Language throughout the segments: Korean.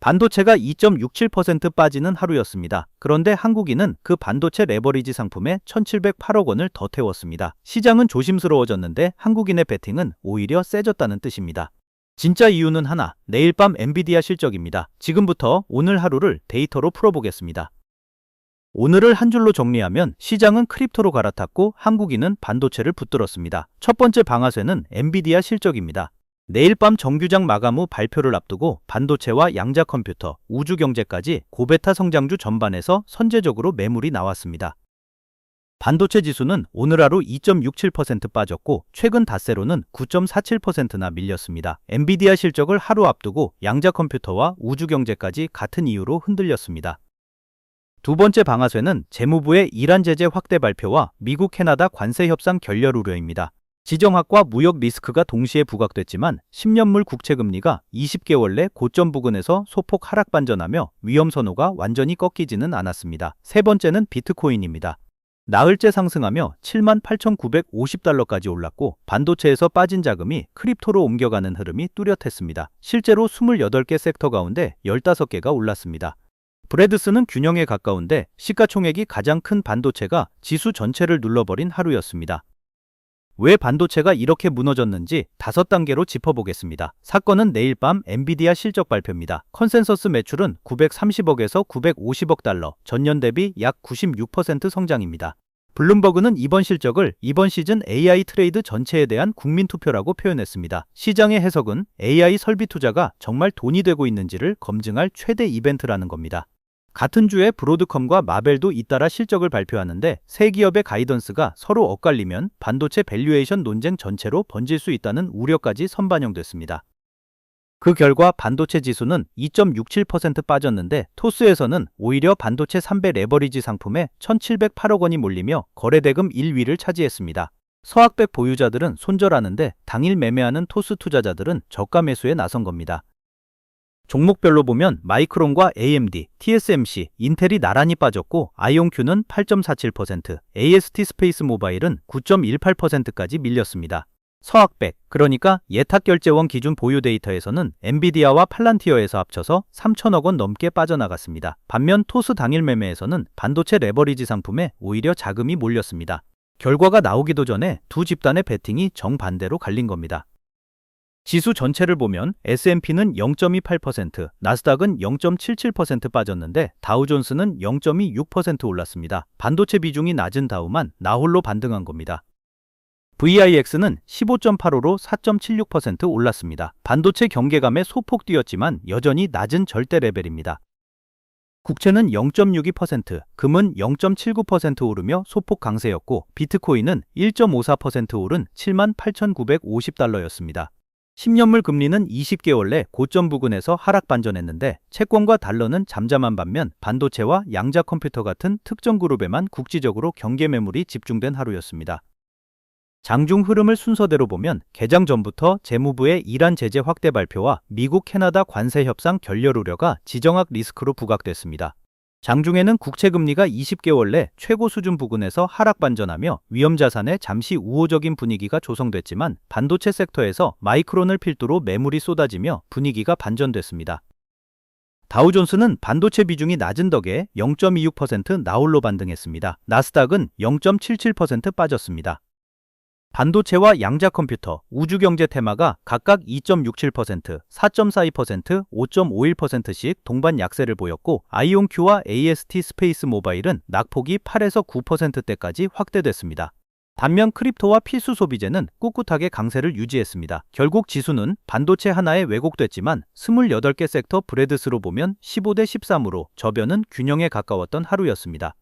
반도체가 2.67% 빠지는 하루였습니다. 그런데 한국인은 그 반도체 레버리지 상품에 1,708억 원을 더 태웠습니다. 시장은 조심스러워졌는데 한국인의 베팅은 오히려 세졌다는 뜻입니다. 진짜 이유는 하나, 내일 밤 엔비디아 실적입니다. 지금부터 오늘 하루를 데이터로 풀어보겠습니다. 오늘을 한 줄로 정리하면 시장은 크립토로 갈아탔고 한국인은 반도체를 붙들었습니다. 첫 번째 방아쇠는 엔비디아 실적입니다. 내일 밤 정규장 마감 후 발표를 앞두고 반도체와 양자 컴퓨터, 우주 경제까지 고베타 성장주 전반에서 선제적으로 매물이 나왔습니다. 반도체 지수는 오늘 하루 2.67% 빠졌고 최근 닷새로는 9.47%나 밀렸습니다. 엔비디아 실적을 하루 앞두고 양자 컴퓨터와 우주 경제까지 같은 이유로 흔들렸습니다. 두 번째 방아쇠는 재무부의 이란 제재 확대 발표와 미국 캐나다 관세 협상 결렬 우려입니다. 지정학과 무역 리스크가 동시에 부각됐지만 10년물 국채금리가 20개월 내 고점 부근에서 소폭 하락 반전하며 위험 선호가 완전히 꺾이지는 않았습니다. 세 번째는 비트코인입니다. 나흘째 상승하며 78,950달러까지 올랐고 반도체에서 빠진 자금이 크립토로 옮겨가는 흐름이 뚜렷했습니다. 실제로 28개 섹터 가운데 15개가 올랐습니다. 브레드스는 균형에 가까운데 시가총액이 가장 큰 반도체가 지수 전체를 눌러버린 하루였습니다. 왜 반도체가 이렇게 무너졌는지 5단계로 짚어보겠습니다. 사건은 내일 밤 엔비디아 실적 발표입니다. 컨센서스 매출은 930억에서 950억 달러, 전년 대비 약 96% 성장입니다. 블룸버그는 이번 실적을 이번 시즌 AI 트레이드 전체에 대한 국민 투표라고 표현했습니다. 시장의 해석은 AI 설비 투자가 정말 돈이 되고 있는지를 검증할 최대 이벤트라는 겁니다. 같은 주에 브로드컴과 마벨도 잇따라 실적을 발표하는데 세 기업의 가이던스가 서로 엇갈리면 반도체 밸류에이션 논쟁 전체로 번질 수 있다는 우려까지 선반영됐습니다. 그 결과 반도체 지수는 2.67% 빠졌는데 토스에서는 오히려 반도체 3배 레버리지 상품에 1,708억 원이 몰리며 거래대금 1위를 차지했습니다. 서학백 보유자들은 손절하는데 당일 매매하는 토스 투자자들은 저가 매수에 나선 겁니다. 종목별로 보면 마이크론과 AMD, TSMC, 인텔이 나란히 빠졌고 아이온큐는 8.47%, AST 스페이스 모바일은 9.18%까지 밀렸습니다. 서학백, 그러니까 예탁결제원 기준 보유 데이터에서는 엔비디아와 팔란티어에서 합쳐서 3천억 원 넘게 빠져나갔습니다. 반면 토스 당일 매매에서는 반도체 레버리지 상품에 오히려 자금이 몰렸습니다. 결과가 나오기도 전에 두 집단의 베팅이 정반대로 갈린 겁니다. 지수 전체를 보면 S&P는 0.28%, 나스닥은 0.77% 빠졌는데 다우존스는 0.26% 올랐습니다. 반도체 비중이 낮은 다우만 나홀로 반등한 겁니다. VIX는 15.85로 4.76% 올랐습니다. 반도체 경계감에 소폭 뛰었지만 여전히 낮은 절대 레벨입니다. 국채는 0.62%, 금은 0.79% 오르며 소폭 강세였고 비트코인은 1.54% 오른 78,950달러였습니다. 10년물 금리는 20개월 내 고점 부근에서 하락 반전했는데 채권과 달러는 잠잠한 반면 반도체와 양자 컴퓨터 같은 특정 그룹에만 국지적으로 경계 매물이 집중된 하루였습니다. 장중 흐름을 순서대로 보면 개장 전부터 재무부의 이란 제재 확대 발표와 미국 캐나다 관세 협상 결렬 우려가 지정학 리스크로 부각됐습니다. 장중에는 국채금리가 20개월 내 최고 수준 부근에서 하락 반전하며 위험자산에 잠시 우호적인 분위기가 조성됐지만 반도체 섹터에서 마이크론을 필두로 매물이 쏟아지며 분위기가 반전됐습니다. 다우존스는 반도체 비중이 낮은 덕에 0.26% 나홀로 반등했습니다. 나스닥은 0.77% 빠졌습니다. 반도체와 양자 컴퓨터, 우주 경제 테마가 각각 2.67%, 4.42%, 5.51%씩 동반 약세를 보였고 아이온큐와 AST 스페이스 모바일은 낙폭이 8에서 9%대까지 확대됐습니다. 반면 크립토와 필수 소비재는 꿋꿋하게 강세를 유지했습니다. 결국 지수는 반도체 하나에 왜곡됐지만 28개 섹터 브레드스로 보면 15대 13으로 저변은 균형에 가까웠던 하루였습니다.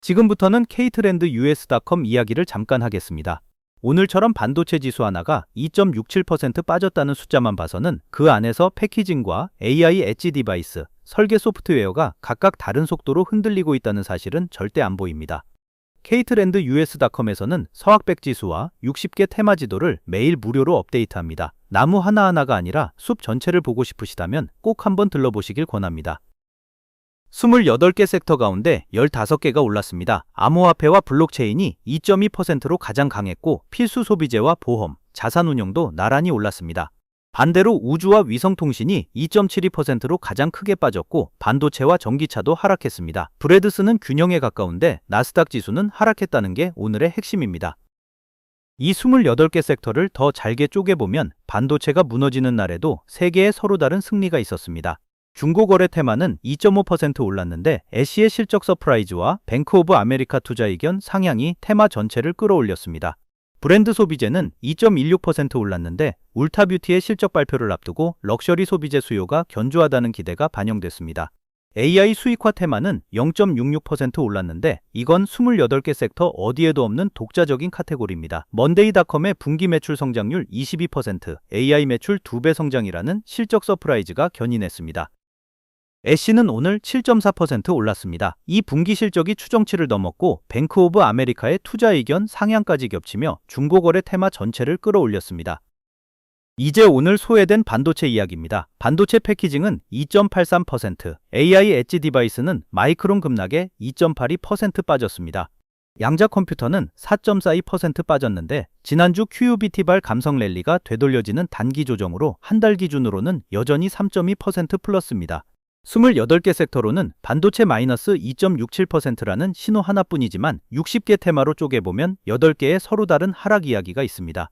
지금부터는 K트렌드 US.com 이야기를 잠깐 하겠습니다. 오늘처럼 반도체 지수 하나가 2.67% 빠졌다는 숫자만 봐서는 그 안에서 패키징과 AI 엣지 디바이스, 설계 소프트웨어가 각각 다른 속도로 흔들리고 있다는 사실은 절대 안 보입니다. K트렌드 US.com에서는 서학백 지수와 60개 테마 지도를 매일 무료로 업데이트합니다. 나무 하나하나가 아니라 숲 전체를 보고 싶으시다면 꼭 한번 들러보시길 권합니다. 28개 섹터 가운데 15개가 올랐습니다. 암호화폐와 블록체인이 2.2%로 가장 강했고 필수 소비재와 보험, 자산운용도 나란히 올랐습니다. 반대로 우주와 위성통신이 2.72%로 가장 크게 빠졌고 반도체와 전기차도 하락했습니다. 브레드스는 균형에 가까운데 나스닥 지수는 하락했다는 게 오늘의 핵심입니다. 이 28개 섹터를 더 잘게 쪼개보면 반도체가 무너지는 날에도 3개의 서로 다른 승리가 있었습니다. 중고거래 테마는 2.5% 올랐는데 애쉬의 실적 서프라이즈와 뱅크 오브 아메리카 투자 의견 상향이 테마 전체를 끌어올렸습니다. 브랜드 소비재는 2.16% 올랐는데 울타뷰티의 실적 발표를 앞두고 럭셔리 소비재 수요가 견조하다는 기대가 반영됐습니다. AI 수익화 테마는 0.66% 올랐는데 이건 28개 섹터 어디에도 없는 독자적인 카테고리입니다. 먼데이닷컴의 분기 매출 성장률 22%, AI 매출 2배 성장이라는 실적 서프라이즈가 견인했습니다. 애쉬는 오늘 7.4% 올랐습니다. 이 분기 실적이 추정치를 넘었고 뱅크 오브 아메리카의 투자 의견 상향까지 겹치며 중고거래 테마 전체를 끌어올렸습니다. 이제 오늘 소외된 반도체 이야기입니다. 반도체 패키징은 2.83%, AI 엣지 디바이스는 마이크론 급락에 2.82% 빠졌습니다. 양자 컴퓨터는 4.42% 빠졌는데 지난주 QUBT발 감성 랠리가 되돌려지는 단기 조정으로 한 달 기준으로는 여전히 3.2% 플러스입니다. 28개 섹터로는 반도체 마이너스 2.67%라는 신호 하나뿐이지만 60개 테마로 쪼개보면 8개의 서로 다른 하락 이야기가 있습니다.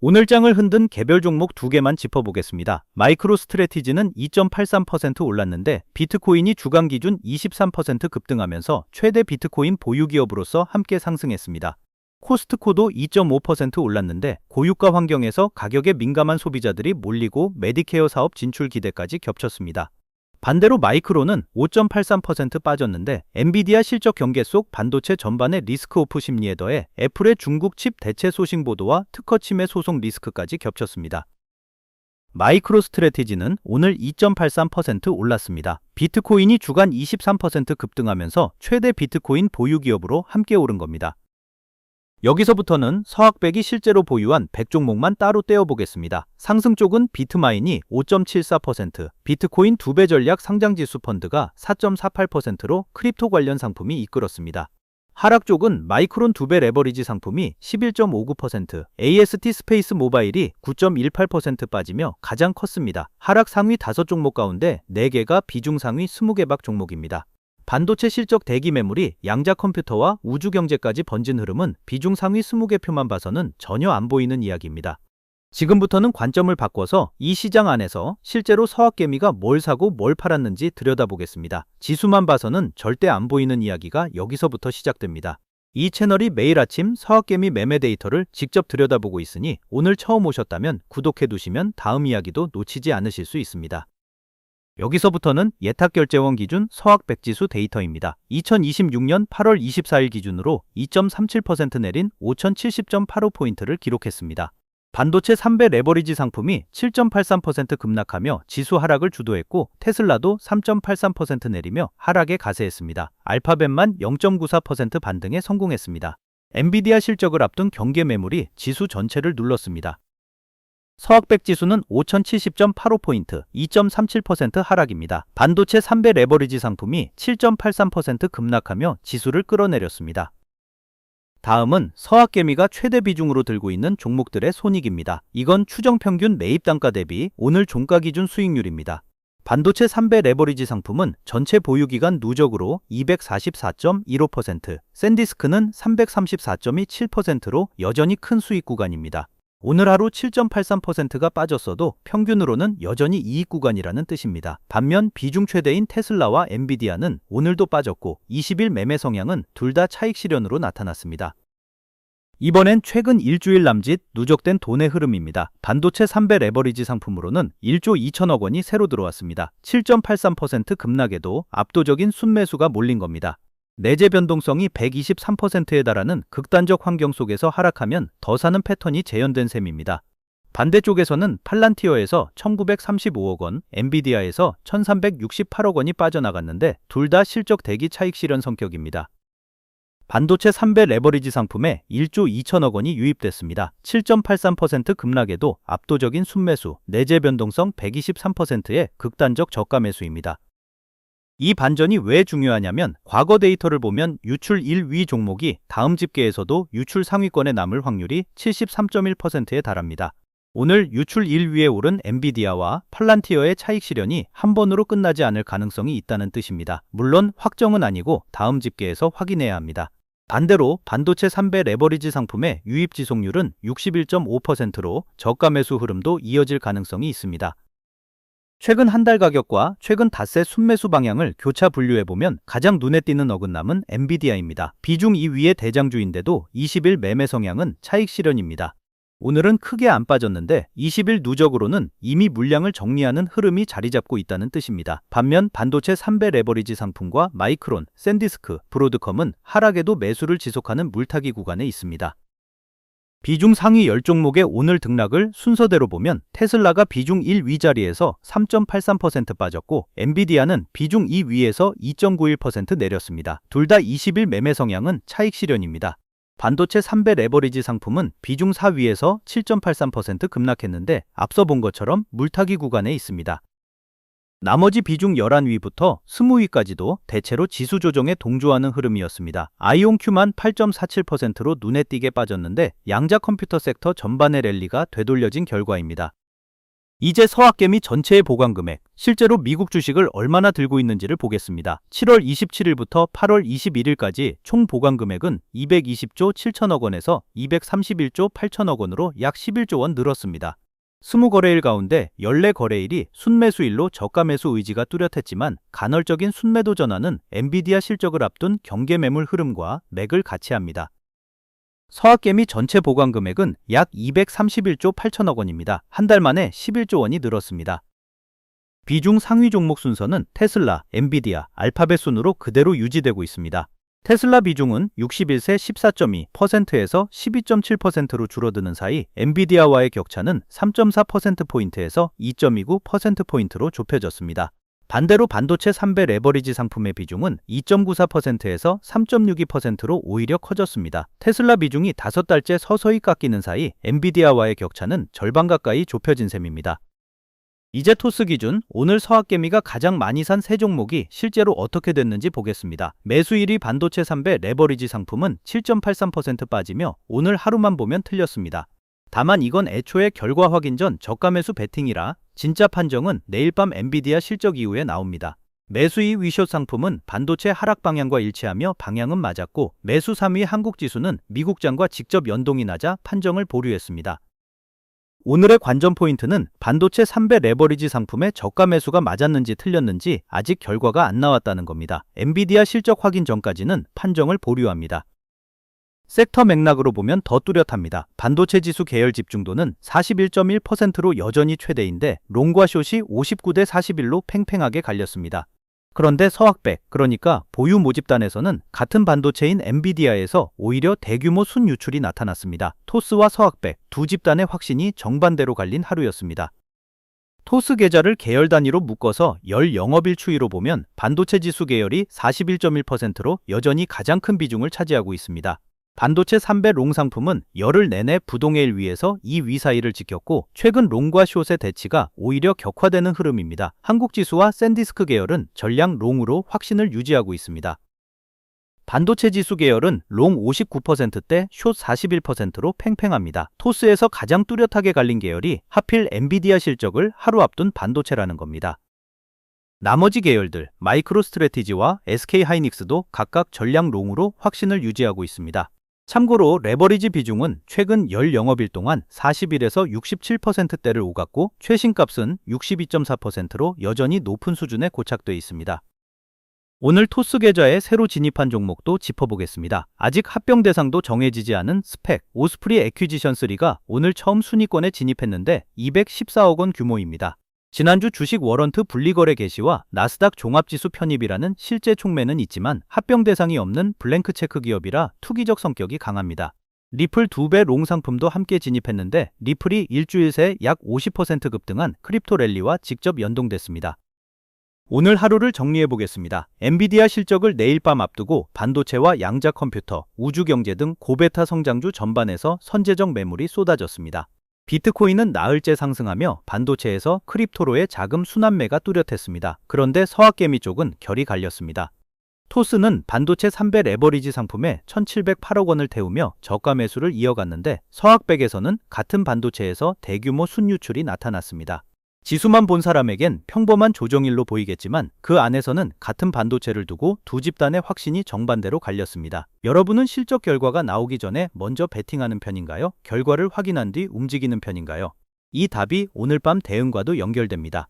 오늘 장을 흔든 개별 종목 2개만 짚어보겠습니다. 마이크로 스트래티지는 2.83% 올랐는데 비트코인이 주간 기준 23% 급등하면서 최대 비트코인 보유 기업으로서 함께 상승했습니다. 코스트코도 2.5% 올랐는데 고유가 환경에서 가격에 민감한 소비자들이 몰리고 메디케어 사업 진출 기대까지 겹쳤습니다. 반대로 마이크로는 5.83% 빠졌는데 엔비디아 실적 경계 속 반도체 전반의 리스크 오프 심리에 더해 애플의 중국 칩 대체 소싱 보도와 특허 침해 소송 리스크까지 겹쳤습니다. 마이크로 스트래티지는 오늘 2.83% 올랐습니다. 비트코인이 주간 23% 급등하면서 최대 비트코인 보유 기업으로 함께 오른 겁니다. 여기서부터는 서학백이 실제로 보유한 100종목만 따로 떼어보겠습니다. 상승 쪽은 비트마인이 5.74%, 비트코인 2배 전략 상장지수 펀드가 4.48%로 크립토 관련 상품이 이끌었습니다. 하락 쪽은 마이크론 2배 레버리지 상품이 11.59%, AST 스페이스 모바일이 9.18% 빠지며 가장 컸습니다. 하락 상위 5종목 가운데 4개가 비중 상위 20개 박 종목입니다. 반도체 실적 대기 매물이 양자 컴퓨터와 우주 경제까지 번진 흐름은 비중 상위 20개 표만 봐서는 전혀 안 보이는 이야기입니다. 지금부터는 관점을 바꿔서 이 시장 안에서 실제로 서학개미가 뭘 사고 뭘 팔았는지 들여다보겠습니다. 지수만 봐서는 절대 안 보이는 이야기가 여기서부터 시작됩니다. 이 채널이 매일 아침 서학개미 매매 데이터를 직접 들여다보고 있으니 오늘 처음 오셨다면 구독해두시면 다음 이야기도 놓치지 않으실 수 있습니다. 여기서부터는 예탁결제원 기준 서학백지수 데이터입니다. 2026년 8월 24일 기준으로 2.37% 내린 5070.85포인트를 기록했습니다. 반도체 3배 레버리지 상품이 7.83% 급락하며 지수 하락을 주도했고 테슬라도 3.83% 내리며 하락에 가세했습니다. 알파벳만 0.94% 반등에 성공했습니다. 엔비디아 실적을 앞둔 경계 매물이 지수 전체를 눌렀습니다. 서학백 지수는 5070.85포인트, 2.37% 하락입니다. 반도체 3배 레버리지 상품이 7.83% 급락하며 지수를 끌어내렸습니다. 다음은 서학개미가 최대 비중으로 들고 있는 종목들의 손익입니다. 이건 추정평균 매입 단가 대비 오늘 종가 기준 수익률입니다. 반도체 3배 레버리지 상품은 전체 보유기간 누적으로 244.15%, 샌디스크는 334.27%로 여전히 큰 수익 구간입니다. 오늘 하루 7.83%가 빠졌어도 평균으로는 여전히 이익 구간이라는 뜻입니다. 반면 비중 최대인 테슬라와 엔비디아는 오늘도 빠졌고 20일 매매 성향은 둘 다 차익 실현으로 나타났습니다. 이번엔 최근 일주일 남짓 누적된 돈의 흐름입니다. 반도체 3배 레버리지 상품으로는 1조 2천억 원이 새로 들어왔습니다. 7.83% 급락에도 압도적인 순매수가 몰린 겁니다. 내재 변동성이 123%에 달하는 극단적 환경 속에서 하락하면 더 사는 패턴이 재현된 셈입니다. 반대쪽에서는 팔란티어에서 1935억 원, 엔비디아에서 1368억 원이 빠져나갔는데 둘 다 실적 대기 차익 실현 성격입니다. 반도체 3배 레버리지 상품에 1조 2천억 원이 유입됐습니다. 7.83% 급락에도 압도적인 순매수, 내재 변동성 123%의 극단적 저가 매수입니다. 이 반전이 왜 중요하냐면 과거 데이터를 보면 유출 1위 종목이 다음 집계에서도 유출 상위권에 남을 확률이 73.1%에 달합니다. 오늘 유출 1위에 오른 엔비디아와 팔란티어의 차익 실현이 한 번으로 끝나지 않을 가능성이 있다는 뜻입니다. 물론 확정은 아니고 다음 집계에서 확인해야 합니다. 반대로 반도체 3배 레버리지 상품의 유입 지속률은 61.5%로 저가 매수 흐름도 이어질 가능성이 있습니다. 최근 한 달 가격과 최근 닷새 순매수 방향을 교차 분류해보면 가장 눈에 띄는 어긋남은 엔비디아입니다. 비중 2위의 대장주인데도 20일 매매 성향은 차익 실현입니다. 오늘은 크게 안 빠졌는데 20일 누적으로는 이미 물량을 정리하는 흐름이 자리 잡고 있다는 뜻입니다. 반면 반도체 3배 레버리지 상품과 마이크론, 샌디스크, 브로드컴은 하락에도 매수를 지속하는 물타기 구간에 있습니다. 비중 상위 10종목의 오늘 등락을 순서대로 보면 테슬라가 비중 1위 자리에서 3.83% 빠졌고 엔비디아는 비중 2위에서 2.91% 내렸습니다. 둘 다 20일 매매 성향은 차익 실현입니다. 반도체 3배 레버리지 상품은 비중 4위에서 7.83% 급락했는데 앞서 본 것처럼 물타기 구간에 있습니다. 나머지 비중 11위부터 20위까지도 대체로 지수 조정에 동조하는 흐름이었습니다. 아이온큐만 8.47%로 눈에 띄게 빠졌는데 양자 컴퓨터 섹터 전반의 랠리가 되돌려진 결과입니다. 이제 서학개미 전체의 보관 금액, 실제로 미국 주식을 얼마나 들고 있는지를 보겠습니다. 7월 27일부터 8월 21일까지 총 보관 금액은 220조 7천억 원에서 231조 8천억 원으로 약 11조 원 늘었습니다. 20거래일 가운데 14거래일이 순매수일로 저가 매수 의지가 뚜렷했지만 간헐적인 순매도 전환은 엔비디아 실적을 앞둔 경계 매물 흐름과 맥을 같이 합니다. 서학개미 전체 보관 금액은 약 231조 8천억 원입니다. 한 달 만에 11조 원이 늘었습니다. 비중 상위 종목 순서는 테슬라, 엔비디아, 알파벳 순으로 그대로 유지되고 있습니다. 테슬라 비중은 61세 14.2%에서 12.7%로 줄어드는 사이 엔비디아와의 격차는 3.4%포인트에서 2.29%포인트로 좁혀졌습니다. 반대로 반도체 3배 레버리지 상품의 비중은 2.94%에서 3.62%로 오히려 커졌습니다. 테슬라 비중이 5달째 서서히 깎이는 사이 엔비디아와의 격차는 절반 가까이 좁혀진 셈입니다. 이제 토스 기준 오늘 서학개미가 가장 많이 산 세 종목이 실제로 어떻게 됐는지 보겠습니다. 매수 1위 반도체 3배 레버리지 상품은 7.83% 빠지며 오늘 하루만 보면 틀렸습니다. 다만 이건 애초에 결과 확인 전 저가 매수 베팅이라 진짜 판정은 내일 밤 엔비디아 실적 이후에 나옵니다. 매수 2위 위숏 상품은 반도체 하락 방향과 일치하며 방향은 맞았고 매수 3위 한국지수는 미국장과 직접 연동이 나자 판정을 보류했습니다. 오늘의 관전 포인트는 반도체 3배 레버리지 상품의 저가 매수가 맞았는지 틀렸는지 아직 결과가 안 나왔다는 겁니다. 엔비디아 실적 확인 전까지는 판정을 보류합니다. 섹터 맥락으로 보면 더 뚜렷합니다. 반도체 지수 계열 집중도는 41.1%로 여전히 최대인데 롱과 숏이 59대 41로 팽팽하게 갈렸습니다. 그런데 서학백, 그러니까 보유 모집단에서는 같은 반도체인 엔비디아에서 오히려 대규모 순유출이 나타났습니다. 토스와 서학백 두 집단의 확신이 정반대로 갈린 하루였습니다. 토스 계좌를 계열 단위로 묶어서 열 영업일 추이로 보면 반도체 지수 계열이 41.1%로 여전히 가장 큰 비중을 차지하고 있습니다. 반도체 3배 롱 상품은 열흘 내내 부동의 1위에서 2위 사이를 지켰고 최근 롱과 숏의 대치가 오히려 격화되는 흐름입니다. 한국지수와 샌디스크 계열은 전량 롱으로 확신을 유지하고 있습니다. 반도체 지수 계열은 롱 59%대 숏 41%로 팽팽합니다. 토스에서 가장 뚜렷하게 갈린 계열이 하필 엔비디아 실적을 하루 앞둔 반도체라는 겁니다. 나머지 계열들 마이크로 스트래티지와 SK하이닉스도 각각 전량 롱으로 확신을 유지하고 있습니다. 참고로 레버리지 비중은 최근 열 영업일 동안 41에서 67%대를 오갔고 최신값은 62.4%로 여전히 높은 수준에 고착돼 있습니다. 오늘 토스 계좌에 새로 진입한 종목도 짚어보겠습니다. 아직 합병 대상도 정해지지 않은 스펙, 오스프리 애퀴지션 3가 오늘 처음 순위권에 진입했는데 214억 원 규모입니다. 지난주 주식 워런트 분리거래 개시와 나스닥 종합지수 편입이라는 실제 촉매는 있지만 합병 대상이 없는 블랭크 체크 기업이라 투기적 성격이 강합니다. 리플 2배 롱 상품도 함께 진입했는데 리플이 일주일 새 약 50% 급등한 크립토 랠리와 직접 연동됐습니다. 오늘 하루를 정리해보겠습니다. 엔비디아 실적을 내일 밤 앞두고 반도체와 양자 컴퓨터, 우주경제 등 고베타 성장주 전반에서 선제적 매물이 쏟아졌습니다. 비트코인은 나흘째 상승하며 반도체에서 크립토로의 자금 순환매가 뚜렷했습니다. 그런데 서학개미 쪽은 결이 갈렸습니다. 토스는 반도체 3배 레버리지 상품에 1,708억 원을 태우며 저가 매수를 이어갔는데 서학백에서는 같은 반도체에서 대규모 순유출이 나타났습니다. 지수만 본 사람에겐 평범한 조정일로 보이겠지만 그 안에서는 같은 반도체를 두고 두 집단의 확신이 정반대로 갈렸습니다. 여러분은 실적 결과가 나오기 전에 먼저 베팅하는 편인가요? 결과를 확인한 뒤 움직이는 편인가요? 이 답이 오늘 밤 대응과도 연결됩니다.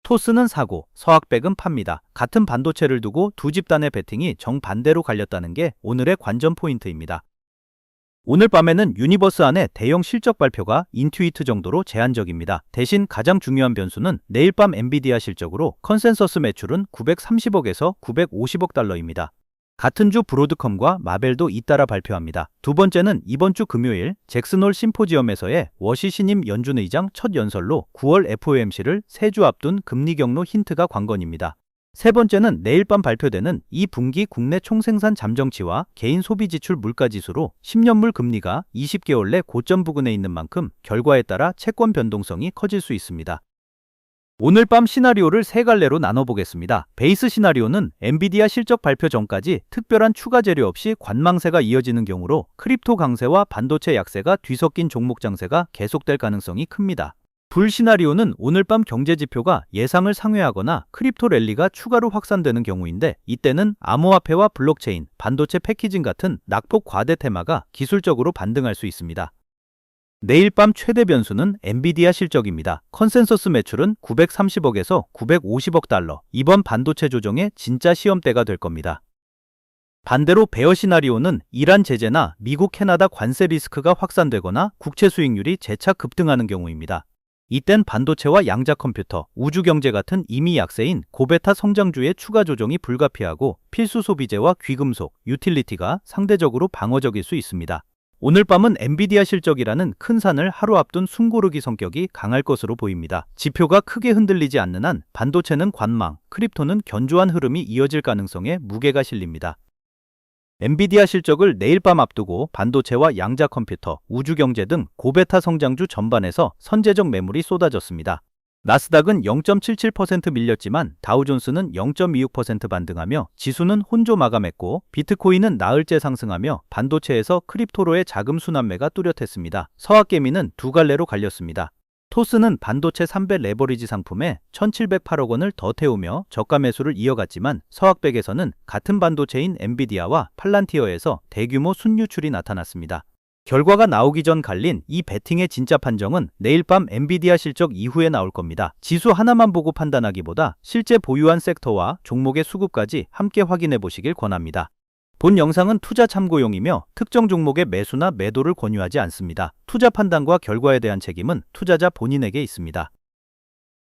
토스는 사고, 서학백은 팝니다. 같은 반도체를 두고 두 집단의 베팅이 정반대로 갈렸다는 게 오늘의 관전 포인트입니다. 오늘 밤에는 유니버스 안에 대형 실적 발표가 인투이트 정도로 제한적입니다. 대신 가장 중요한 변수는 내일 밤 엔비디아 실적으로 컨센서스 매출은 930억에서 950억 달러입니다. 같은 주 브로드컴과 마벨도 잇따라 발표합니다. 두 번째는 이번 주 금요일 잭슨홀 심포지엄에서의 워시 신임 연준 의장 첫 연설로 9월 FOMC를 3주 앞둔 금리 경로 힌트가 관건입니다. 세 번째는 내일 밤 발표되는 2분기 국내 총생산 잠정치와 개인 소비 지출 물가지수로 10년물 금리가 20개월 내 고점 부근에 있는 만큼 결과에 따라 채권 변동성이 커질 수 있습니다. 오늘 밤 시나리오를 세 갈래로 나눠보겠습니다. 베이스 시나리오는 엔비디아 실적 발표 전까지 특별한 추가 재료 없이 관망세가 이어지는 경우로 크립토 강세와 반도체 약세가 뒤섞인 종목 장세가 계속될 가능성이 큽니다. 불 시나리오는 오늘 밤 경제지표가 예상을 상회하거나 크립토 랠리가 추가로 확산되는 경우인데 이때는 암호화폐와 블록체인, 반도체 패키징 같은 낙폭 과대 테마가 기술적으로 반등할 수 있습니다. 내일 밤 최대 변수는 엔비디아 실적입니다. 컨센서스 매출은 930억에서 950억 달러. 이번 반도체 조정의 진짜 시험대가 될 겁니다. 반대로 베어 시나리오는 이란 제재나 미국 캐나다 관세 리스크가 확산되거나 국채 수익률이 재차 급등하는 경우입니다. 이땐 반도체와 양자 컴퓨터, 우주 경제 같은 이미 약세인 고베타 성장주의 추가 조정이 불가피하고 필수 소비재와 귀금속, 유틸리티가 상대적으로 방어적일 수 있습니다. 오늘 밤은 엔비디아 실적이라는 큰 산을 하루 앞둔 숨고르기 성격이 강할 것으로 보입니다. 지표가 크게 흔들리지 않는 한 반도체는 관망, 크립토는 견조한 흐름이 이어질 가능성에 무게가 실립니다. 엔비디아 실적을 내일 밤 앞두고 반도체와 양자 컴퓨터, 우주 경제 등 고베타 성장주 전반에서 선제적 매물이 쏟아졌습니다. 나스닥은 0.77% 밀렸지만 다우존스는 0.26% 반등하며 지수는 혼조 마감했고 비트코인은 나흘째 상승하며 반도체에서 크립토로의 자금 순환매가 뚜렷했습니다. 서학개미는 두 갈래로 갈렸습니다. 토스는 반도체 3배 레버리지 상품에 1,708억 원을 더 태우며 저가 매수를 이어갔지만 서학백에서는 같은 반도체인 엔비디아와 팔란티어에서 대규모 순유출이 나타났습니다. 결과가 나오기 전 갈린 이 베팅의 진짜 판정은 내일 밤 엔비디아 실적 이후에 나올 겁니다. 지수 하나만 보고 판단하기보다 실제 보유한 섹터와 종목의 수급까지 함께 확인해 보시길 권합니다. 본 영상은 투자 참고용이며 특정 종목의 매수나 매도를 권유하지 않습니다. 투자 판단과 결과에 대한 책임은 투자자 본인에게 있습니다.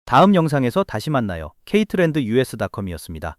다음 영상에서 다시 만나요. K트렌드 US.com이었습니다.